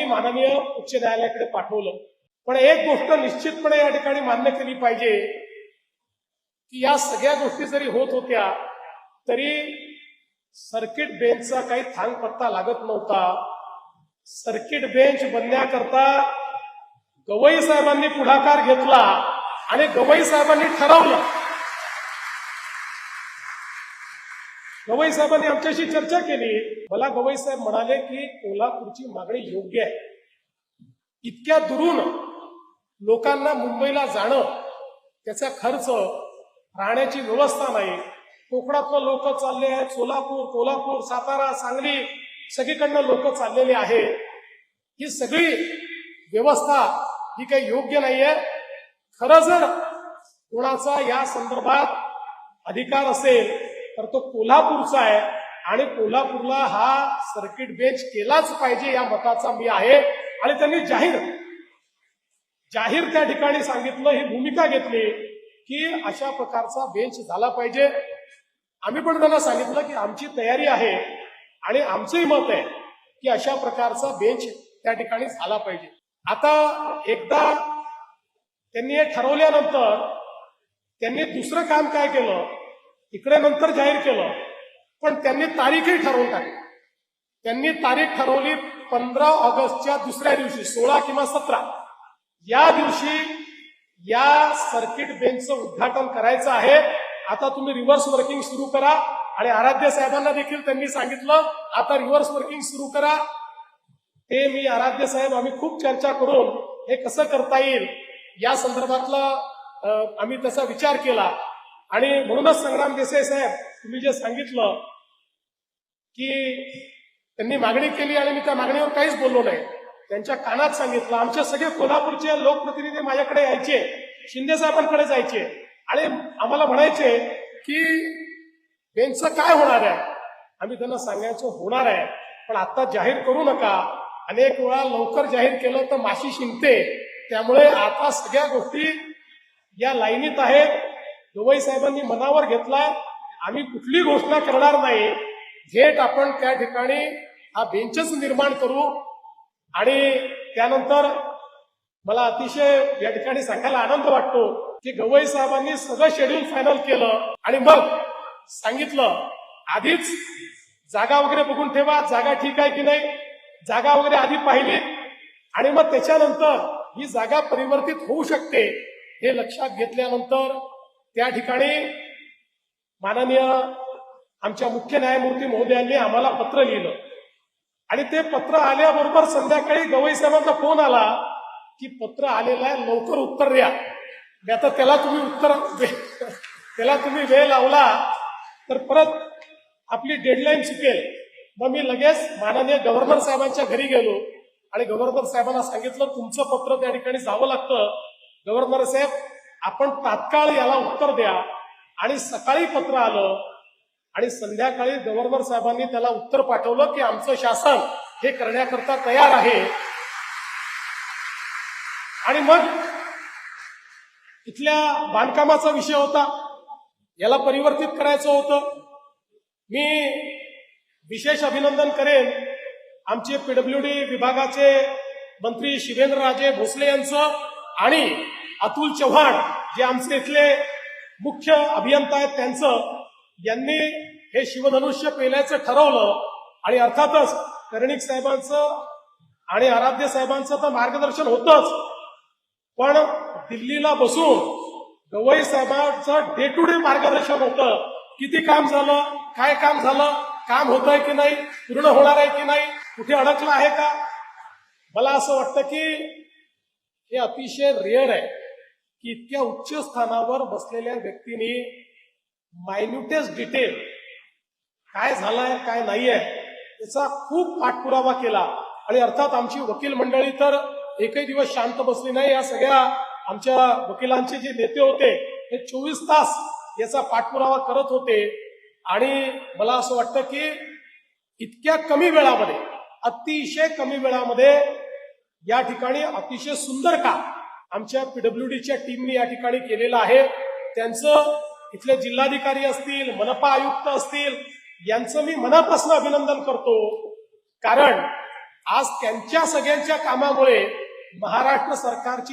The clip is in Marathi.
माननीय उच्च न्यायालयाकडे पाठवलं. पण एक गोष्ट निश्चितपणे या ठिकाणी मान्य केली पाहिजे की या सगळ्या गोष्टी जरी होत होत्या तरी सर्किट बेंचचा काही थांगपत्ता लागत नव्हता. सर्किट बेंच बनण्याकरता गवई साहेबांनी पुढाकार घेतला आणि गवई साहेबांनी ठरवलं. गवई साहेबांनी आमच्याशी चर्चा केली. मला गवई साहेब म्हणाले की कोल्हापूरची मागणी योग्य आहे. इतक्या दुरून लोकांना मुंबईला जाणं, त्याचा खर्च, राहण्याची व्यवस्था नाही. कोकणातलं लोक चालले आहेत, सोलापूर, कोल्हापूर, सातारा, सांगली सगळीकडनं लोक चाललेले आहेत. ही सगळी व्यवस्था ही काही योग्य नाहीये. खरं जर कोणाचा या संदर्भात अधिकार असेल तर तो कोल्हापूरचा आहे आणि कोल्हापूरला हा सर्किट बेंच केलाच पाहिजे या मताचा मी आहे. आणि त्यांनी जाहीर त्या ठिकाणी सांगितलं, ही भूमिका घेतली की अशा प्रकारचा बेंच झाला पाहिजे. आम्ही पण त्यांना सांगितलं की आमची तयारी आहे आणि आमचंही मत आहे की अशा प्रकारचा बेंच त्या ठिकाणी झाला पाहिजे. आता एकदा त्यांनी हे ठरवल्यानंतर त्यांनी दुसरं काम काय केलं, इकडे नंतर जाहीर केलं, पण त्यांनी तारीखही ठरवून टाकली. त्यांनी तारीख ठरवली 15 ऑगस्टच्या दुसऱ्या दिवशी, 16 किंवा 17 या दिवशी या सर्किट बेंचचं उद्घाटन करायचं आहे. आता तुम्ही रिव्हर्स वर्किंग सुरू करा. आणि आराध्य साहेबांना देखील त्यांनी सांगितलं आता रिव्हर्स वर्किंग सुरू करा. ते मी आराध्य साहेब आम्ही खूप चर्चा करून हे कसं करता येईल या संदर्भातला आम्ही त्याचा विचार केला. आणि म्हणूनच संग्राम देसाई साहेब तुम्ही जे सांगितलं की त्यांनी मागणी केली आणि मी त्या मागणीवर काहीच बोललो नाही, त्यांच्या कानात सांगितलं. आमचे सगळे कोल्हापूरचे लोकप्रतिनिधी माझ्याकडे यायचे, शिंदे साहेबांकडे जायचे आणि आम्हाला म्हणायचे की बेंचचं काय होणार आहे. आम्ही त्यांना सांगायचो होणार आहे पण आता जाहीर करू नका. अनेक वेळा लवकर जाहीर केलं तर माशी शिंकते. त्यामुळे आता सगळ्या गोष्टी या लाईनीत आहेत. गवई साहेबांनी मनावर घेतला, आम्ही कुठली घोषणा करणार नाही, थेट आपण त्या ठिकाणी हा बेंचच निर्माण करू. आणि त्यानंतर मला अतिशय या ठिकाणी सांगायला आनंद वाटतो की गवई साहेबांनी सगळं शेड्यूल फायनल केलं आणि मग सांगितलं आधीच जागा वगैरे बघून ठेवा, जागा ठीक आहे की नाही, जागा वगैरे आधी पाहिली आणि मग त्याच्यानंतर ही जागा परिवर्तित होऊ शकते हे लक्षात घेतल्यानंतर त्या ठिकाणी माननीय आमच्या मुख्य न्यायमूर्ती महोदयांनी आम्हाला पत्र लिहिलं. आणि ते पत्र आल्याबरोबर संध्याकाळी गवई साहेबांचा फोन आला की पत्र आलेलं आहे, लवकर उत्तर द्या. आता त्याला तुम्ही वेळ लावला तर परत आपली डेडलाईन चुकेल. मग मी लगेच माननीय गव्हर्नर साहेबांच्या घरी गेलो आणि गव्हर्नर साहेबांना सांगितलं तुमचं पत्र त्या ठिकाणी जावं लागतं. गव्हर्नर साहेब आपण तात्काळ याला उत्तर द्या. आणि सकाळी पत्र आलं आणि संध्याकाळी गव्हर्नर साहेबांनी त्याला उत्तर पाठवलं की आमचं शासन हे करण्याकरता तयार आहे. आणि मग इथल्या बांधकामाचा विषय होता, याला परिवर्तित करायचं होतं. मी विशेष अभिनंदन करेन आमचे पीडब्ल्यूडी विभागाचे मंत्री शिवेंद्रराजे भोसले यांचं आणि अतुल चव्हाण जे आमचे इथले मुख्य अभियंता आहेत त्यांचं. यांनी हे शिवधनुष्य पेल्याचं ठरवलं आणि अर्थातच कर्णिक साहेबांचं आणि आराध्य साहेबांचं तर मार्गदर्शन होतंच, पण दिल्लीला बसून गवई साहेबांचं डे टू डे मार्गदर्शन होतं. किती काम झालं, काय काम झालं, काम होत आहे की नाही, पूर्ण होणार आहे की नाही, कुठे अडकलं आहे का. मला असं वाटतं की हे अतिशय रेअर आहे की इतक्या उच्च स्थानावर बसलेल्या व्यक्तींनी मायन्युटेस्ट डिटेल काय झालंय काय नाहीये याचा खूप पाठपुरावा केला. आणि अर्थात आमची वकील मंडळी तर एकही दिवस शांत बसली नाही. या सगळ्या आमच्या वकिलांचे जे नेते होते हे 24 तास याचा पाठपुरावा करत होते. आणि मला असं वाटतं की इतक्या कमी वेळामध्ये, अतिशय कमी वेळामध्ये या ठिकाणी अतिशय सुंदर काम आमच्या पीडब्ल्यूडीच्या टीमने या ठिकाणी केलेलं आहे. त्यांचं इथले जिल्हाधिकारी असतील, मनपा आयुक्त असतील, यांचं मी मनापासून अभिनंदन करतो. कारण आज त्यांच्या सगळ्यांच्या कामामुळे महाराष्ट्र सरकारची